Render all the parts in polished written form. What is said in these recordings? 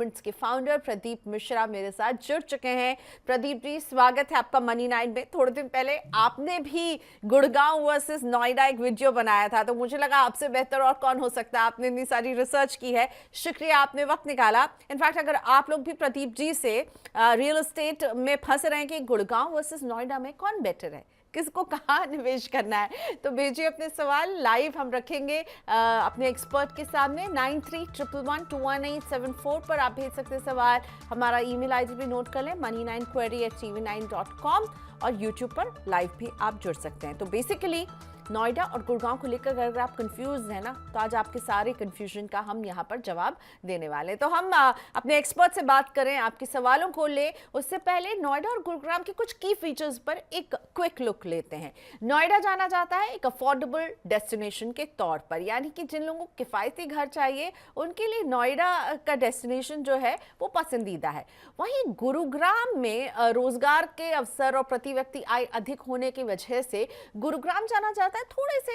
Apartments के founder Pradeep Mishra मेरे साथ जुड़ चुके हैं। प्रदीप जी, स्वागत है आपका मनी नाइन में। थोड़े दिन पहले आपने भी गुड़गांव वर्सेस नोएडा एक वीडियो बनाया था, तो मुझे लगा आपसे बेहतर और कौन हो सकता है। आपने इतनी सारी रिसर्च की है, शुक्रिया आपने वक्त निकाला। इनफैक्ट अगर आप लोग भी प्रदीप जी से रियल एस्टेट में फंस रहे हैं कि गुड़गांव वर्सेस नोएडा में कौन बेटर है, किसको कहाँ निवेश करना है, तो भेजिए अपने सवाल। लाइव हम रखेंगे अपने एक्सपर्ट के सामने। 9311121874 पर आप भेज सकते हैं सवाल। हमारा ईमेल आईडी भी नोट कर लें, money9query@tv9.com, और यूट्यूब पर लाइव भी आप जुड़ सकते हैं। तो बेसिकली नोएडा और गुड़गांव को लेकर अगर आप कंफ्यूज हैं ना, तो आज आपके सारे कंफ्यूजन का हम यहाँ पर जवाब देने वाले हैं। तो हम अपने एक्सपर्ट से बात करें, आपके सवालों को ले, उससे पहले नोएडा और गुड़गांव के कुछ की फीचर्स पर एक क्विक लुक लेते हैं। नोएडा जाना जाता है एक अफोर्डेबल डेस्टिनेशन के तौर पर, यानी कि जिन लोगों को किफ़ायती घर चाहिए उनके लिए नोएडा का डेस्टिनेशन जो है वो पसंदीदा है। वहीं गुरुग्राम में रोजगार के अवसर और प्रति व्यक्ति आय अधिक होने की वजह से गुरुग्राम जाना जाता है थोड़े से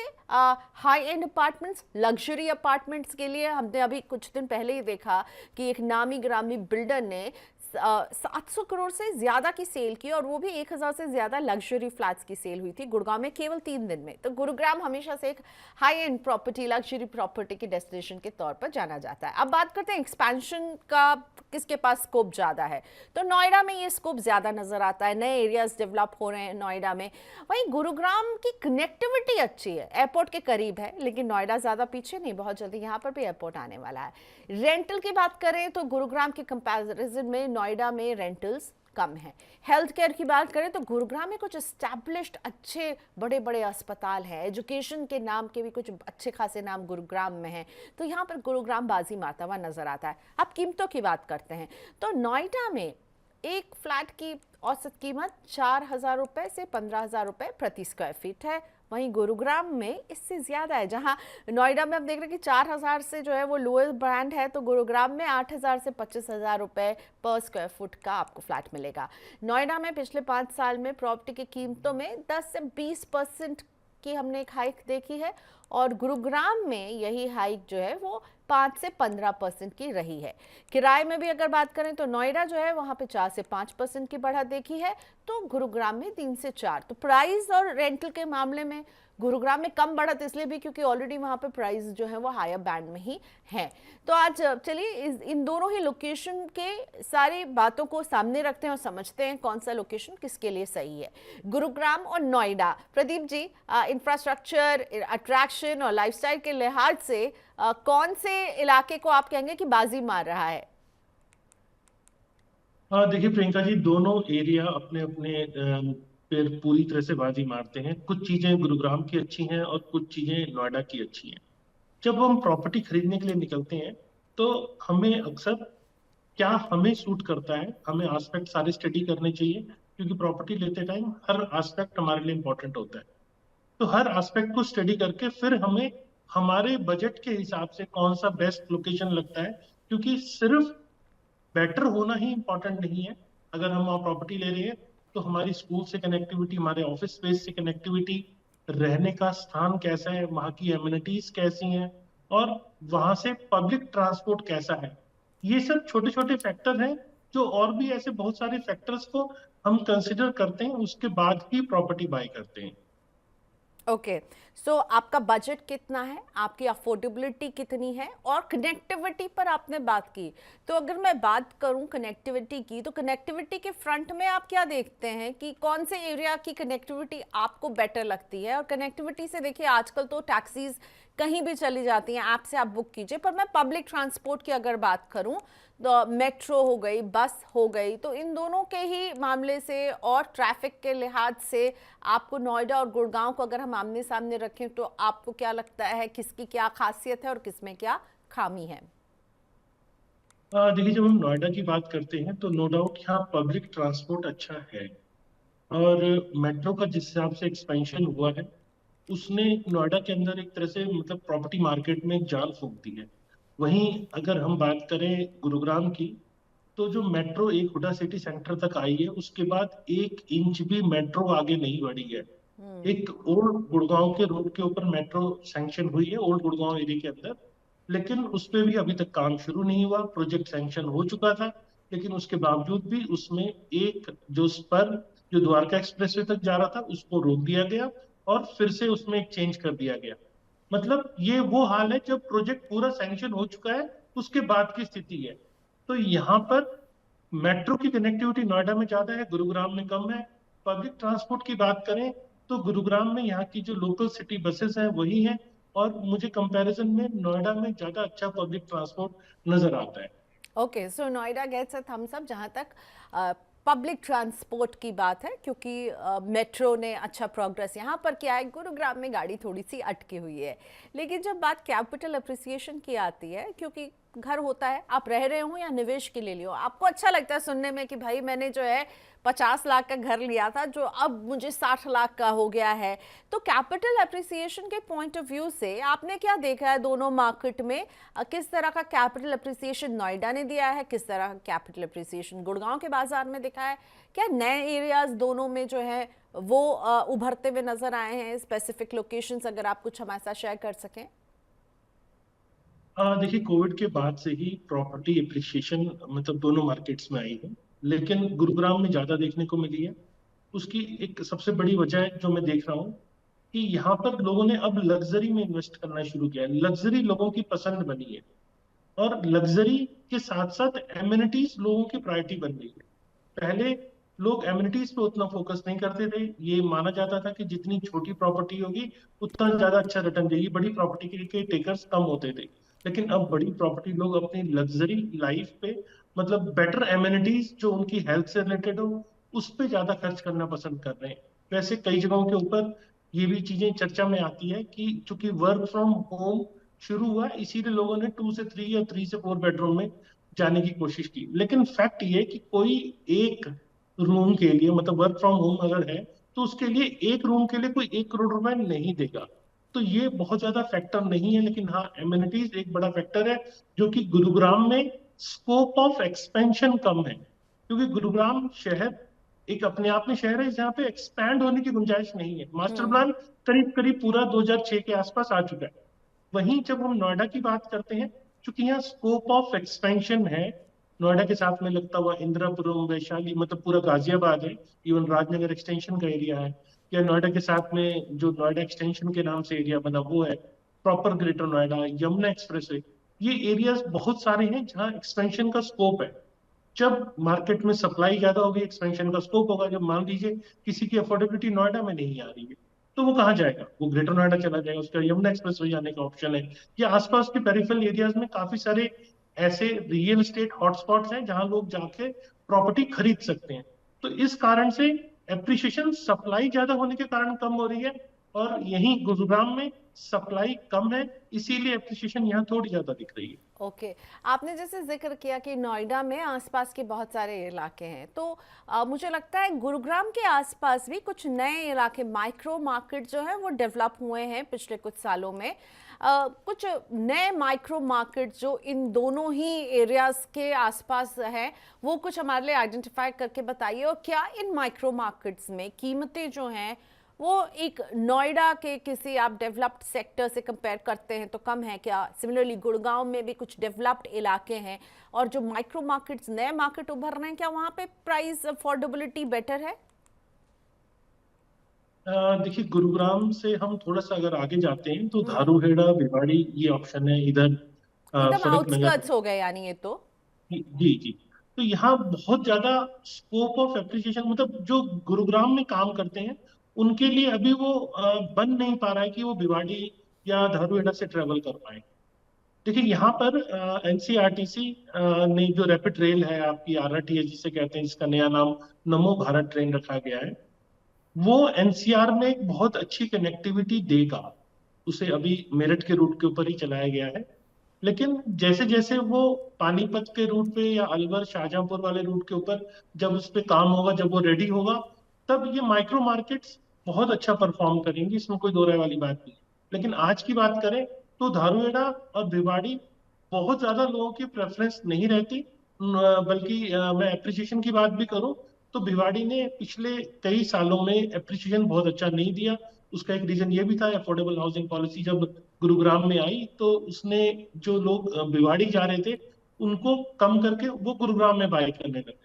high and apartments, luxury apartments के लिए। हमने अभी कुछ दिन पहले ही देखा कि एक नामी ग्रामी बिल्डर ने 700 करोड़ से ज्यादा की सेल की, और वो भी 1000 से ज्यादा लग्जरी फ्लैट्स की सेल हुई थी गुड़गांव में केवल 3 दिन में। तो गुरुग्राम हमेशा से एक high and property, luxury property के डेस्टिनेशन के तौर पर जाना जाता है। अब बात करते हैं एक्सपेंशन का, किसके पास स्कोप ज्यादा है, तो नोएडा में ये स्कोप ज्यादा नजर आता है। नए एरियाज डेवलप हो रहे हैं नोएडा में। वहीं गुरुग्राम की कनेक्टिविटी अच्छी है, एयरपोर्ट के करीब है, लेकिन नोएडा ज्यादा पीछे नहीं, बहुत जल्दी यहाँ पर भी एयरपोर्ट आने वाला है। रेंटल की बात करें तो गुरुग्राम के कंपैरिजन में नोएडा में रेंटल्स कम है। हेल्थ केयर की बात करें तो गुरुग्राम में कुछ एस्टैब्लिश्ड अच्छे बड़े बड़े अस्पताल हैं। एजुकेशन के नाम के भी कुछ अच्छे खासे नाम गुरुग्राम में हैं, तो यहाँ पर गुरुग्राम बाजी मारता हुआ नजर आता है। अब कीमतों की बात करते हैं तो नोएडा में एक फ्लैट की औसत कीमत 4000 रुपए से 15000 रुपए प्रति स्क्वायर फीट है। वहीं गुरुग्राम में इससे ज्यादा है। जहां नोएडा में आप देख रहे हैं कि 4000 से जो है वो लोअर ब्रांड है, तो गुरुग्राम में 8000 से 25000 रुपए पर स्क्वायर फुट का आपको फ्लैट मिलेगा। नोएडा में पिछले 5 साल में प्रॉपर्टी की कीमतों में 10 से 20% की हमने एक हाइक देखी है, और गुरुग्राम में यही हाइक जो है वो 5 से 15% की रही है। किराए में भी अगर बात करें तो नोएडा जो है वहां पे 4 से 5% की बढ़त देखी है, तो गुरुग्राम में 3 से 4। तो प्राइस और रेंटल के मामले में गुरुग्राम में कम बढ़त इसलिए भी क्योंकि ऑलरेडी वहां पे प्राइस जो है वो हायर बैंड में ही है। तो आज चलिए इन दोनों ही लोकेशन के सारी बातों को सामने रखते हैं और समझते हैं कौन सा लोकेशन किसके लिए सही है। गुरुग्राम और नोएडा, प्रदीप जी, इंफ्रास्ट्रक्चर, अट्रैक्शन और लाइफस्टाइल के लिहाज से कौन से इलाके को आप कहेंगे कि बाजी मार रहा है? देखिए प्रियंका जी, दोनों एरिया अपने अपने पर पूरी तरह से बाजी मारते हैं। कुछ चीजें गुरुग्राम की अच्छी हैं और कुछ चीजें नोएडा की अच्छी हैं। जब हम प्रॉपर्टी खरीदने के लिए निकलते हैं तो हमें अक्सर क्या हमें सूट करता है, हमें एस्पेक्ट सारे स्टडी करने चाहिए, क्योंकि प्रॉपर्टी लेते टाइम हर एस्पेक्ट हमारे लिए इंपॉर्टेंट होता है। तो हर एस्पेक्ट को स्टडी करके फिर हमें हमारे बजट के हिसाब से कौन सा बेस्ट लोकेशन लगता है, क्योंकि सिर्फ बेटर होना ही इंपॉर्टेंट नहीं है। अगर हम वहाँ प्रॉपर्टी ले रहे हैं तो हमारी स्कूल से कनेक्टिविटी, हमारे ऑफिस स्पेस से कनेक्टिविटी, रहने का स्थान कैसा है, वहाँ की एमिनिटीज कैसी हैं, और वहाँ से पब्लिक ट्रांसपोर्ट कैसा है। ये सब छोटे छोटे फैक्टर हैं जो, और भी ऐसे बहुत सारे फैक्टर्स को हम कंसिडर करते हैं, उसके बाद ही प्रॉपर्टी बाय करते हैं। ओके, सो आपका बजट कितना है, आपकी अफोर्डेबिलिटी कितनी है, और कनेक्टिविटी पर आपने बात की। तो अगर मैं बात करूं कनेक्टिविटी की, तो कनेक्टिविटी के फ्रंट में आप क्या देखते हैं कि कौन से एरिया की कनेक्टिविटी आपको बेटर लगती है? और कनेक्टिविटी से देखिए आजकल तो टैक्सीज कहीं भी चली जाती हैं, ऐप से आप बुक कीजिए। पर मैं पब्लिक ट्रांसपोर्ट की अगर बात करूं तो मेट्रो हो गई, बस हो गई, तो इन दोनों के ही मामले से और ट्रैफिक के लिहाज से आपको नोएडा और गुड़गांव को अगर हम आमने सामने रखें तो आपको क्या लगता है किसकी क्या खासियत है और किसमें क्या खामी है? देखिए, जब हम नोएडा की बात करते हैं तो नो डाउट यहाँ पब्लिक ट्रांसपोर्ट अच्छा है, और मेट्रो का जिस हिसाब से एक्सपेंशन हुआ है उसने नोएडा के अंदर एक तरह से मतलब प्रॉपर्टी मार्केट में एक जान फूंक दी है। वहीं अगर हम बात करें गुरुग्राम की, तो जो मेट्रो एक हुडा सिटी सेंटर तक आई है उसके बाद 1 इंच भी मेट्रो आगे नहीं बढ़ी है। एक ओल्ड गुड़गांव के रोड के ऊपर मेट्रो सैंक्शन हुई है, ओल्ड गुड़गांव एरिया के अंदर, लेकिन उस पे भी अभी तक काम शुरू नहीं हुआ। प्रोजेक्ट सैंक्शन हो चुका था, लेकिन उसके बावजूद भी उसमें एक जो स्पर जो द्वारका एक्सप्रेसवे तक जा रहा था उसको रोक दिया गया और फिर से उसमें एक चेंज कर दिया गया। मतलब ये वो हाल है जब प्रोजेक्ट पूरा सैंक्शन हो चुका है, उसके बाद की स्थिति है। तो यहाँ पर मेट्रो की कनेक्टिविटी नोएडा में ज्यादा है, गुरुग्राम में कम है। पब्लिक ट्रांसपोर्ट की बात करें तो गुरुग्राम में यहाँ की जो लोकल सिटी बसेस हैं वही हैं, और मुझे कंपैरिजन में नोएडा में ज्यादा अच्छा पब्लिक ट्रांसपोर्ट नजर आता है। Okay, so Noida gets a thumbs up जहाँ तक पब्लिक ट्रांसपोर्ट की बात है, क्योंकि मेट्रो ने अच्छा प्रोग्रेस यहाँ पर किया है। गुरुग्राम में गाड़ी थोड़ी सी अटकी हुई है। लेकिन जब बात कैपिटल अप्रिसिएशन की आती है, क्योंकि घर होता है, आप रह रहे हो या निवेश के लिए लियो, आपको अच्छा लगता है सुनने में कि भाई मैंने जो है 50 लाख का घर लिया था जो अब मुझे 60 लाख का हो गया है। तो कैपिटल अप्रिसिएशन के पॉइंट ऑफ व्यू से आपने क्या देखा है दोनों मार्केट में? किस तरह का कैपिटल अप्रिसिएशन नोएडा ने दिया है, किस तरह का कैपिटल अप्रिसिएशन गुड़गांव के बाजार में दिखा है? क्या नए एरियाज दोनों में जो है वो उभरते हुए नजर आए हैं? स्पेसिफिक लोकेशंस अगर आप कुछ हमारे साथ शेयर कर सकें। देखिए, कोविड के बाद से ही प्रॉपर्टी एप्रिसिएशन मतलब दोनों मार्केट्स में आई है, लेकिन गुरुग्राम में ज्यादा देखने को मिली है। उसकी एक सबसे बड़ी वजह है जो मैं देख रहा हूँ कि यहाँ पर लोगों ने अब लग्जरी में इन्वेस्ट करना शुरू किया है। लग्जरी लोगों की पसंद बनी है, और लग्जरी के साथ साथ एमिनिटीज लोगों की प्रायोरिटी बन गई है। पहले लोग एमिनिटीज पे उतना फोकस नहीं करते थे। ये माना जाता था कि जितनी छोटी प्रॉपर्टी होगी उतना ज्यादा अच्छा रिटर्न देगी, बड़ी प्रॉपर्टी के टेकर्स कम होते थे। लेकिन अब बड़ी प्रॉपर्टी लोग अपनी लग्जरी लाइफ पे, मतलब बेटर एमिनिटीज जो उनकी हेल्थ से रिलेटेड हो, उस पे ज्यादा खर्च करना पसंद कर रहे हैं। वैसे कई जगहों के ऊपर ये भी चीजें चर्चा में आती है कि चूंकि वर्क फ्रॉम होम शुरू हुआ, इसीलिए लोगों ने 2 से 3 या 3 से 4 बेडरूम में जाने की कोशिश की। लेकिन फैक्ट ये कि कोई एक रूम के लिए, मतलब वर्क फ्रॉम होम अगर है, तो उसके लिए एक रूम के लिए कोई 1 करोड़ रुपए नहीं देगा। तो ये बहुत ज्यादा फैक्टर नहीं है, लेकिन हाँ, एमिनिटीज एक बड़ा फैक्टर है, जो कि गुरुग्राम में स्कोप ऑफ एक्सपेंशन कम है, क्योंकि गुरुग्राम शहर एक अपने आप में शहर है जहाँ पे एक्सपैंड होने की गुंजाइश नहीं है। मास्टर हम्म। प्लान करीब करीब पूरा 2006 के आसपास आ चुका है। वहीं जब हम नोएडा की बात करते हैं, चूंकि यहाँ स्कोप ऑफ एक्सपेंशन है, नोएडा के साथ में लगता हुआ इंदिरापुरम, वैशाली, मतलब पूरा गाजियाबाद है, इवन राजनगर एक्सटेंशन का एरिया है, या नोएडा के साथ में जो नोएडा एक्सटेंशन के नाम से एरिया बना वो है, proper greater Noida, Yamuna express way, ये एरियाज बहुत सारे हैं जहाँ एक्सपेंशन का स्कोप है। जब मार्केट में सप्लाई ज्यादा होगी, एक्सपेंशन का स्कोप होगा। जब मान लीजिए किसी की अफोर्डेबिलिटी नोएडा में नहीं आ रही है, तो वो कहाँ जाएगा? वो ग्रेटर नोएडा चला जाएगा, उसका यमुना एक्सप्रेस वे जाने का ऑप्शन है। या आसपास के पेरिफेरल एरियाज में काफी सारे ऐसे रियल एस्टेट हॉटस्पॉट्स हैं जहां लोग जाके प्रॉपर्टी खरीद सकते हैं। तो इस कारण से एप्रिशिएशन सप्लाई ज्यादा होने के कारण कम हो रही है, और यहीं गुरुग्राम में सप्लाई कम है, इसीलिए एप्रिशिएशन यहाँ थोड़ी ज्यादा दिख रही है। ओके, आपने जैसे जिक्र किया कि नोएडा में आसपास के बहुत सारे इलाके हैं, तो मुझे लगता है गुरुग्राम के आसपास भी कुछ नए इलाके, माइक्रो मार्केट जो है वो डेवलप हुए हैं पिछले कुछ सालों में। कुछ नए माइक्रो मार्केट जो इन दोनों ही एरियाज के आसपास हैं, वो कुछ हमारे लिए आइडेंटिफाई करके बताइए। और क्या इन माइक्रो मार्केट्स में कीमतें जो हैं वो एक नोएडा के किसी आप डेवलप्ड सेक्टर से कंपेयर करते हैं तो कम है क्या? सिमिलरली गुड़गांव में भी कुछ डेवलप्ड इलाके हैं, और जो माइक्रो मार्केट्स, नए मार्केट उभर रहे हैं, क्या वहां पे प्राइस अफोर्डेबिलिटी बेटर है? देखिए, गुरुग्राम से हम थोड़ा सा अगर आगे जाते हैं तो हम्म। धारूहेड़ा, भिवाड़ी, ये ऑप्शन है इधर। एकदम फर्रुख नगर। आउटस्कर्ट्स हो गए यानी ये तो। जी जी। तो यहाँ बहुत ज्यादा स्कोप ऑफ एप्रिसिएशन, मतलब जो गुरुग्राम में काम करते हैं उनके लिए अभी वो बन नहीं पा रहा है कि वो भिवाड़ी या धारूहेड़ा से ट्रेवल कर पाए। देखिए, यहाँ पर एनसीआरटीसी ने जो रैपिड रेल है आपकी, आरआरटीएस जिसे कहते हैं, जिसका नया नाम नमो भारत ट्रेन रखा गया है, वो एनसीआर में एक बहुत अच्छी कनेक्टिविटी देगा। उसे अभी मेरठ के रूट के ऊपर ही चलाया गया है, लेकिन जैसे जैसे वो पानीपत के रूट पे या अलवर शाहजहांपुर वाले रूट के ऊपर जब उस पे काम होगा, जब वो रेडी होगा, तब ये माइक्रो मार्केट्स बहुत अच्छा परफॉर्म करेंगी, इसमें कोई दो राय वाली बात नहीं। लेकिन आज की बात करें तो धारूहेड़ा और भिवाड़ी बहुत ज्यादा लोगों की प्रेफरेंस नहीं रहती। बल्कि मैं एप्रिसिएशन की बात भी करूं तो भिवाड़ी ने पिछले कई सालों में एप्रिसिएशन बहुत अच्छा नहीं दिया। उसका एक रीजन ये भी था, अफोर्डेबल हाउसिंग पॉलिसी जब गुरुग्राम में आई, तो उसने जो लोग भिवाड़ी जा रहे थे उनको कम करके वो गुरुग्राम में बाय करने लगे।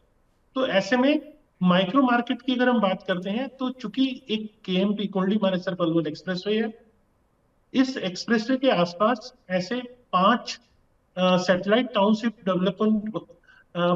तो ऐसे में माइक्रो मार्केट की अगर हम बात करते हैं, तो चूंकि एक केएमपी कुंडली मानेसर पलवल एक्सप्रेसवे है, इस एक्सप्रेसवे के आसपास ऐसे 5 satellite township development,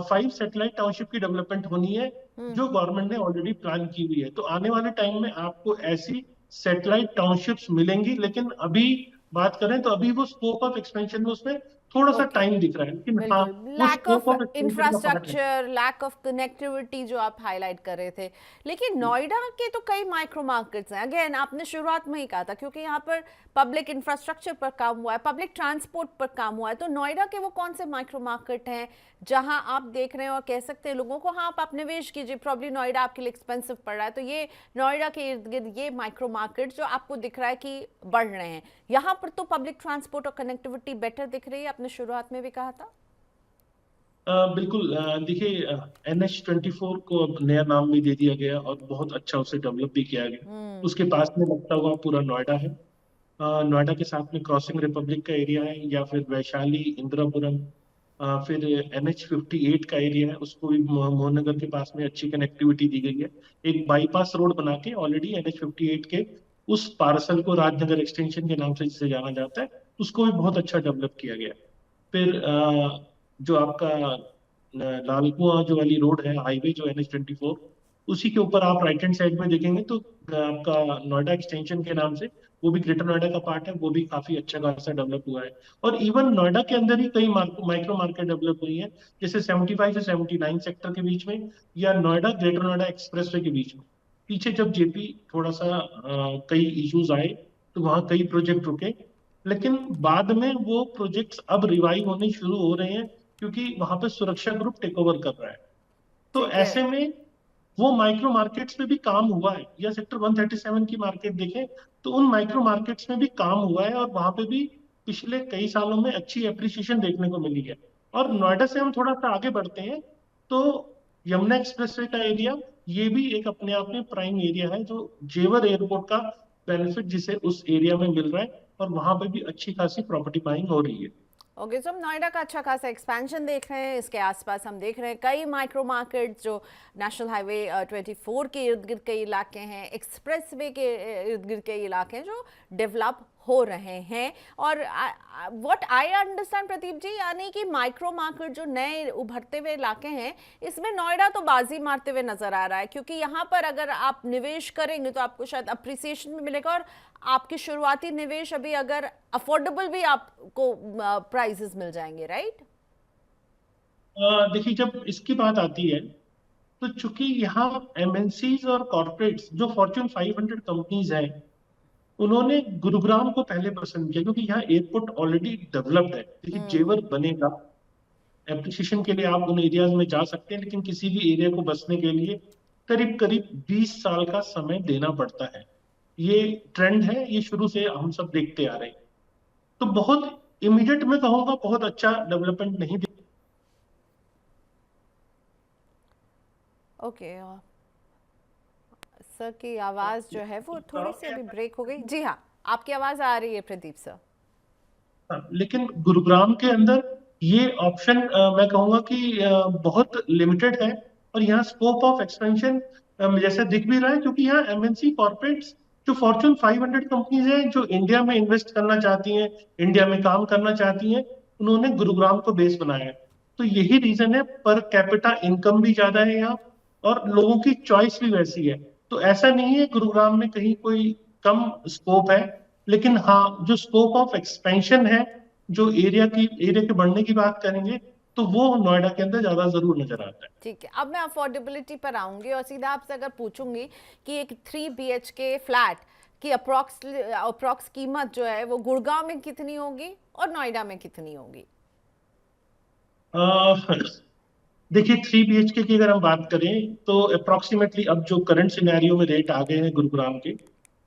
5 satellite township की डेवलपमेंट होनी है, जो गवर्नमेंट ने ऑलरेडी प्लान की हुई है। तो आने वाले टाइम में आपको ऐसी सैटेलाइट टाउनशिप्स मिलेंगी, लेकिन अभी बात करें तो अभी वो स्कोप ऑफ एक्सपेंशन में उसमें थोड़ा सा ओके, टाइम दिख रहा है, लेकिन हाँ, बिल्कुल। वो lack scope of of expansion का पार्ट है। इंफ्रास्ट्रक्चर, लैक ऑफ कनेक्टिविटी जो आप हाईलाइट कर रहे थे। लेकिन नोएडा के तो कई माइक्रो मार्केट्स हैं। अगेन आपने शुरुआत में ही कहा था, क्योंकि यहाँ पर पब्लिक इंफ्रास्ट्रक्चर पर काम हुआ है, पब्लिक ट्रांसपोर्ट पर काम हुआ है। तो नोएडा के वो कौन से माइक्रो मार्केट हैं जहां आप देख रहे हैं और कह सकते हैं लोगों को हाँ आप निवेश कीजिए, प्रॉब्ली नोएडा आपके लिए एक्सपेंसिव पड़ रहा है। तो ये नोएडा के इर्द गिर्द ये माइक्रो मार्केट जो आपको दिख रहा है कि बढ़ रहे हैं, यहाँ पर तो पब्लिक ट्रांसपोर्ट और कनेक्टिविटी बेटर दिख रही है, आपने शुरुआत में भी कहा था। बिल्कुल। देखिए, NH24 को अब नया नाम भी दे दिया गया और बहुत अच्छा उसे डेवलप भी किया गया। उसके पास में लगता हुआ पूरा नोएडा है। नोएडा के साथ में क्रॉसिंग रिपब्लिक का एरिया है, या फिर वैशाली, इंदिरापुरम, फिर NH58 का एरिया है, उसको भी मोहन नगर के पास में अच्छी कनेक्टिविटी दी गई है। एक बाईपास रोड बना के ऑलरेडी NH58 के उस पार्सल को राजनगर एक्सटेंशन के नाम से जिसे जाना जाता है, उसको भी बहुत अच्छा डेवलप किया गया है। फिर जो आपका लालकुआं जो वाली रोड है, हाईवे जो NH24, उसी के ऊपर आप राइट हैंड साइड में देखेंगे तो आपका नोएडा एक्सटेंशन के नाम से, वो भी ग्रेटर नोएडा का पार्ट है, वो भी काफी अच्छा खासा डेवलप हुआ है। और इवन नोएडा के अंदर ही कई माइक्रो मार्केट डेवलप हुई है, जैसे 75 से 79 सेक्टर के बीच में, या नोएडा ग्रेटर नोएडा एक्सप्रेसवे के बीच में। पीछे जब जेपी थोड़ा सा कई इश्यूज आए, तो वहाँ कई प्रोजेक्ट रुके, लेकिन बाद में वो प्रोजेक्ट्स अब रिवाइव होने शुरू हो रहे हैं, क्योंकि वहां पे सुरक्षा ग्रुप टेक ओवर कर रहा है। तो ठीक है। ऐसे में वो माइक्रो मार्केट्स में भी काम हुआ है, या सेक्टर 137 की मार्केट देखें तो उन माइक्रो मार्केट्स में भी काम हुआ है, और वहां पे भी पिछले कई सालों में अच्छी एप्रिसिएशन देखने को मिली है। और नोएडा से हम थोड़ा सा आगे बढ़ते हैं, तो यमुना एक्सप्रेसवे का एरिया, ये भी एक अपने आप में प्राइम एरिया है, जो जेवर एयरपोर्ट का बेनिफिट जिसे उस एरिया में मिल रहा है, और वहां पे भी अच्छी खासी प्रॉपर्टी बाइंग हो रही है। ओके, तो हम नोएडा का अच्छा खासा एक्सपेंशन देख रहे हैं। इसके आसपास हम देख रहे हैं कई माइक्रो मार्केट जो नेशनल हाईवे 24 के इर्द गिर्द कई इलाके हैं, एक्सप्रेसवे के इर्द गिर्द कई इलाके हैं जो डेवलप हो रहे हैं। और what I understand Pradeep ji, यानी कि माइक्रो मार्केट जो नए उभरते हुए इलाके हैं, इसमें नोएडा तो बाजी मारते हुए नजर आ रहा है, क्योंकि यहाँ पर अगर आप निवेश करेंगे तो आपको शायद अप्रिसिएशन भी मिलेगा, और आपकी शुरुआती निवेश अभी अगर अफोर्डेबल भी आपको प्राइसेस मिल जाएंगे, राइट? देखिए, जब इसकी बात आती है, तो चूंकि यहाँ MNCs और कॉर्पोरेट्स जो फॉर्च्यून 500 कंपनीज हैं, उन्होंने गुरुग्राम को पहले पसंद किया, क्योंकि यहाँ एयरपोर्ट ऑलरेडी डेवलप्ड है। देखिए, जेवर बनेगा, एप्रिसिएशन के लिए आप उन एरियाज में जा सकते हैं, लेकिन किसी भी एरिया को बसने के लिए करीब करीब 20 साल का समय देना पड़ता है। ये ट्रेंड है, ये शुरू से हम सब देखते आ रहे हैं। तो बहुत इमीडिएट में कहूंगा, बहुत अच्छा डेवलपमेंट नहीं। ओके, सर की आवाज़ जो है वो थोड़ी सी अभी ब्रेक हो गई। जी हाँ, आपकी आवाज़ आ रही है प्रदीप सर। लेकिन गुरुग्राम के अंदर ये ऑप्शन मैं कहूंगा कि बहुत लिमिटेड है, और यहाँ स्कोप ऑफ एक्सपेंशन जैसा दिख भी रहा है, क्योंकि यहाँ MNC कॉर्पोरेट्स जो फॉर्च्यून 500 कंपनीज हैं, जो इंडिया में इन्वेस्ट करना चाहती हैं, इंडिया में काम करना चाहती हैं, उन्होंने गुरुग्राम को बेस बनाया है। तो यही रीजन है, पर कैपिटा इनकम भी ज्यादा है यहाँ, और लोगों की चॉइस भी वैसी है। तो ऐसा नहीं है गुरुग्राम में कहीं कोई कम स्कोप है, लेकिन हाँ, जो स्कोप ऑफ एक्सपेंशन है, जो एरिया के बढ़ने की बात करेंगे, तो वो नोएडा के अंदर ज्यादा जरूर नजर आता है। ठीक है, अब मैं अफोर्डेबिलिटी पर आऊंगी और सीधा आपसे अगर पूछूंगी कि एक 3 BHK फ्लैट की अप्रॉक्स कीमत जो है वो गुड़गांव में कितनी होगी और नोएडा में कितनी होगी? अह, देखिए, 3 BHK की अगर हम बात करें, तो अप्रोक्सीमेटली अब जो करंट सिनेरियो में रेट आ गए हैं गुरुग्राम के,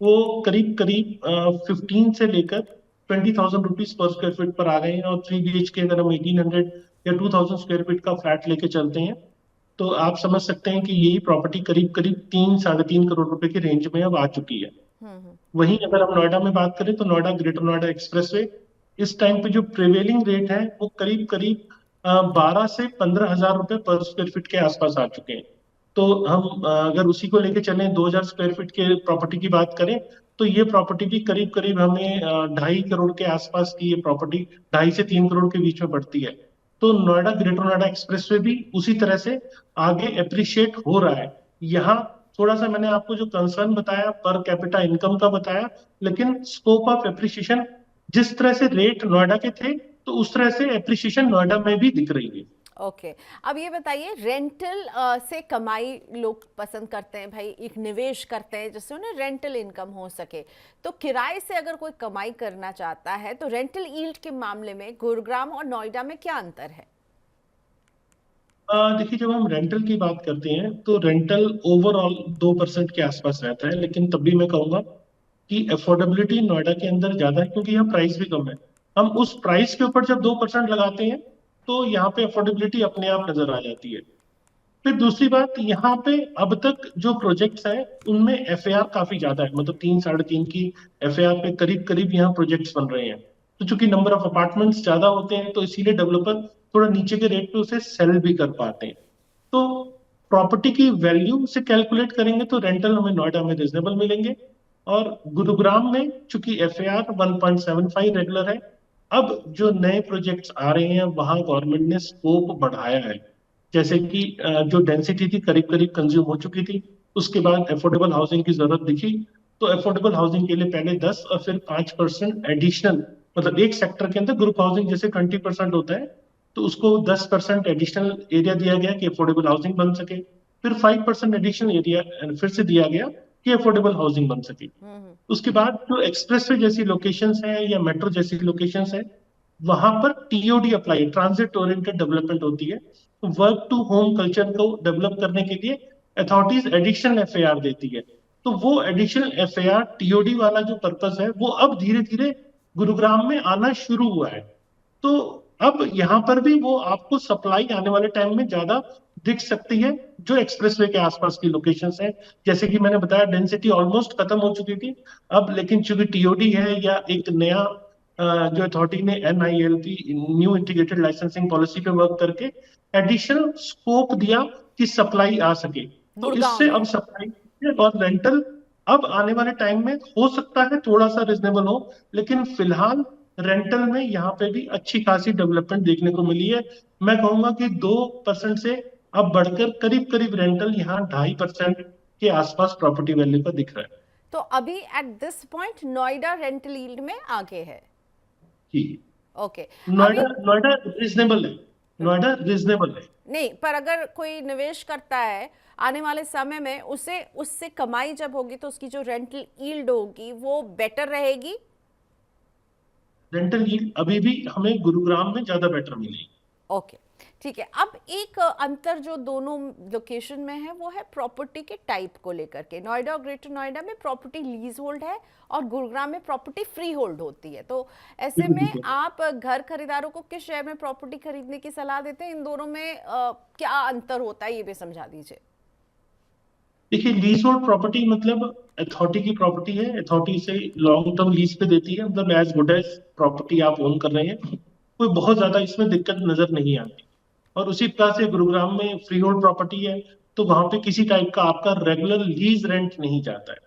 वो करीब करीब 15 से लेकर 20,000 रुपीज पर स्क्वायर फीट पर आ गए हैं। और 3 BHK अगर हम 1800 या 2000 स्क्वायर फीट का फ्लैट लेके चलते हैं, तो आप समझ सकते हैं कि यही प्रॉपर्टी करीब करीब 3 साढ़े 3 करोड़ रुपए की रेंज में अब आ चुकी है। वहीं अगर हम नोएडा में बात करें तो नोएडा ग्रेटर नोएडा एक्सप्रेसवे इस टाइम पे जो प्रिवेलिंग रेट है वो करीब करीब 12 से 15 हजार रुपए पर स्क्वायर फीट के आसपास आ चुके हैं। तो हम अगर उसी को लेके चलें 2 हजार स्क्वायर फीट के प्रॉपर्टी की बात करें तो ये प्रॉपर्टी भी करीब करीब हमें 2.5 करोड़ के आसपास की ये प्रॉपर्टी 2.5 से 3 करोड़ के बीच में पड़ती है। तो नोएडा ग्रेटर नोएडा एक्सप्रेसवे भी उसी तरह से आगे अप्रिशिएट हो रहा है। यहाँ थोड़ा सा मैंने आपको जो कंसर्न बताया पर कैपिटा इनकम का बताया, लेकिन स्कोप ऑफ एप्रिसिएशन जिस तरह से रेट नोएडा के थे तो उस तरह से एप्रिसिएशन नोएडा में भी दिख रही है। ओके अब ये बताइए, रेंटल से कमाई लोग पसंद करते हैं भाई, एक निवेश करते हैं जिससे उन्हें रेंटल इनकम हो सके। तो किराए से अगर कोई कमाई करना चाहता है तो रेंटल यील्ड के मामले में गुरुग्राम और नोएडा में क्या अंतर है? देखिए जब हम रेंटल की बात करते हैं तो रेंटल ओवरऑल 2% के आसपास रहता है, लेकिन तब भी मैं कहूंगा कि अफोर्डेबिलिटी नोएडा के अंदर ज्यादा है क्योंकि यहाँ प्राइस भी कम है। हम उस प्राइस के ऊपर जब 2% लगाते हैं तो यहाँ पे अफोर्डेबिलिटी अपने आप नजर आ जाती है। फिर दूसरी बात, यहाँ पे अब तक जो प्रोजेक्ट्स हैं उनमें एफएआर काफी ज्यादा है, मतलब 3 साढ़े 3 की एफएआर पे करीब करीब यहाँ प्रोजेक्ट्स बन रहे हैं। तो चूंकि नंबर ऑफ अपार्टमेंट्स ज्यादा होते हैं तो इसीलिए डेवलपर थोड़ा नीचे के रेट पे उसे सेल भी कर पाते हैं। तो प्रॉपर्टी की वैल्यू से कैलकुलेट करेंगे तो रेंटल हमें नोएडा में रिजनेबल मिलेंगे, और गुरुग्राम में चूंकि एफएआर 1.75 रेगुलर है, अब जो नए प्रोजेक्ट्स आ रहे हैं वहां गवर्नमेंट ने स्कोप बढ़ाया है। जैसे कि जो डेंसिटी थी करीब करीब कंज्यूम हो चुकी थी, उसके बाद अफोर्डेबल हाउसिंग की जरूरत दिखी, तो अफोर्डेबल हाउसिंग के लिए पहले 10 और फिर 5% एडिशनल, मतलब एक सेक्टर के अंदर ग्रुप हाउसिंग जैसे 20% होता है तो उसको 10% एडिशनल एरिया दिया गया कि अफोर्डेबल हाउसिंग बन सके। फिर 5% एडिशनल एरिया फिर से दिया गया कि अफोर्डेबल हाउसिंग बन सके। उसके बाद जो एक्सप्रेसवे जैसी लोकेशंस हैं या मेट्रो जैसी लोकेशंस हैं वहां पर TOD apply, transit oriented development होती है। वर्क टू होम कल्चर को डेवलप करने के लिए अथॉरिटीज एडिशनल एफएआर देती है। तो वो एडिशनल एफएआर टीओडी वाला जो पर्पस है वो अब धीरे धीरे गुरुग्राम में आना शुरू हुआ है। तो अब यहाँ पर भी वो आपको सप्लाई आने वाले टाइम में ज्यादा दिख सकती है जो एक्सप्रेसवे के आसपास की लोकेशंस हैं। जैसे कि मैंने बताया डेंसिटी ऑलमोस्ट खत्म हो चुकी थी, अब लेकिन चूंकि टीओडी है या एक नया जो अथॉरिटी ने एनआईएलपी न्यू इंटीग्रेटेड लाइसेंसिंग पॉलिसी पे वर्क करके एडिशनल स्कोप दिया कि सप्लाई आ सके, तो गुड़गांव इससे में। अब सप्लाई और रेंटल अब आने वाले टाइम में हो सकता है थोड़ा सा रिजनेबल हो, लेकिन फिलहाल रेंटल में यहाँ पे भी अच्छी खासी डेवलपमेंट देखने को मिली है। मैं कहूंगा कि 2% से अब बढ़कर करीब करीब रेंटल यहाँ 2.5% के आसपास प्रॉपर्टी वैल्यू का दिख रहा है। तो अभी at this point Noida rental yield में आगे है। जी। ओके अभी नोएडा नोएडा रिजनेबल है, नोएडा रिजनेबल है। नहीं, पर अगर कोई निवेश करता है आने वाले समय में उसे उससे कमाई जब होगी तो उसकी जो रेंटल यील्ड होगी वो बेटर रहेगी। रेंटल यील्ड अभी भी हमें गुरुग्राम में ज्यादा बेटर मिलेगी। ओके ठीक है। अब एक अंतर जो दोनों लोकेशन में है वो है प्रॉपर्टी के टाइप को लेकर के। नोएडा और ग्रेटर नोएडा में प्रॉपर्टी लीज होल्ड है और गुरुग्राम में प्रॉपर्टी फ्री होल्ड होती है। तो ऐसे बिल्कुल में बिल्कुल। आप घर खरीदारों को किस शहर में प्रॉपर्टी खरीदने की सलाह देते हैं? इन दोनों में क्या अंतर होता है ये भी समझा दीजिए। देखिए लीज होल्ड प्रॉपर्टी मतलब अथॉरिटी की प्रॉपर्टी है, अथॉरिटी से लॉन्ग टर्म लीज पे देती है, मतलब एज गुड एज प्रॉपर्टी आप ओन कर रहे हैं, कोई बहुत ज्यादा इसमें दिक्कत नजर नहीं आती। और उसी प्रकार से गुरुग्राम में फ्री होल्ड प्रॉपर्टी है तो वहां पे किसी टाइप का आपका रेगुलर लीज रेंट नहीं जाता है।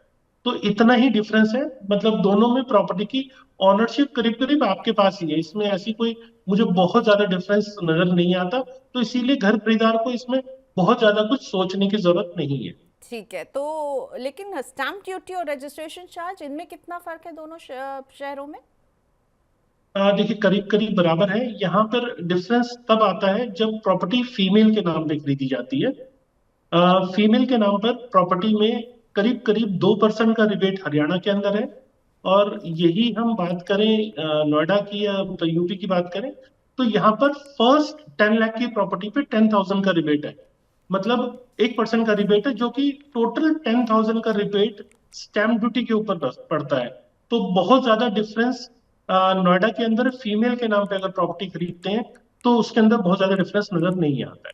तो इतना ही डिफरेंस है, मतलब दोनों में प्रॉपर्टी की ऑनरशिप करीब करीब आपके पास ही है, इसमें ऐसी कोई मुझे बहुत ज्यादा डिफरेंस नजर नहीं आता। तो इसीलिए घर खरीदार को इसमें बहुत ज्यादा कुछ सोचने की जरूरत नहीं है। ठीक है। तो लेकिन स्टैम्प ड्यूटी और रजिस्ट्रेशन चार्ज इनमें कितना फर्क है दोनों शहरों में? देखिए करीब करीब बराबर है। यहाँ पर डिफरेंस तब आता है जब प्रॉपर्टी फीमेल के नाम पे खरीदी जाती है। फीमेल के नाम पर प्रॉपर्टी में करीब करीब 2% का रिबेट हरियाणा के अंदर है। और यही हम बात करें नोएडा की या यूपी की बात करें तो यहाँ पर फर्स्ट 10 लाख की प्रॉपर्टी पे 10,000 का रिबेट है, मतलब 1% का रिबेट है, जो कि टोटल 10,000 का रिबेट स्टैम्प ड्यूटी के ऊपर पड़ता है। तो बहुत ज्यादा डिफरेंस नोएडा के अंदर फीमेल के नाम पे अगर प्रॉपर्टी खरीदते हैं तो उसके अंदर बहुत ज्यादा डिफरेंस नजर नहीं आता है।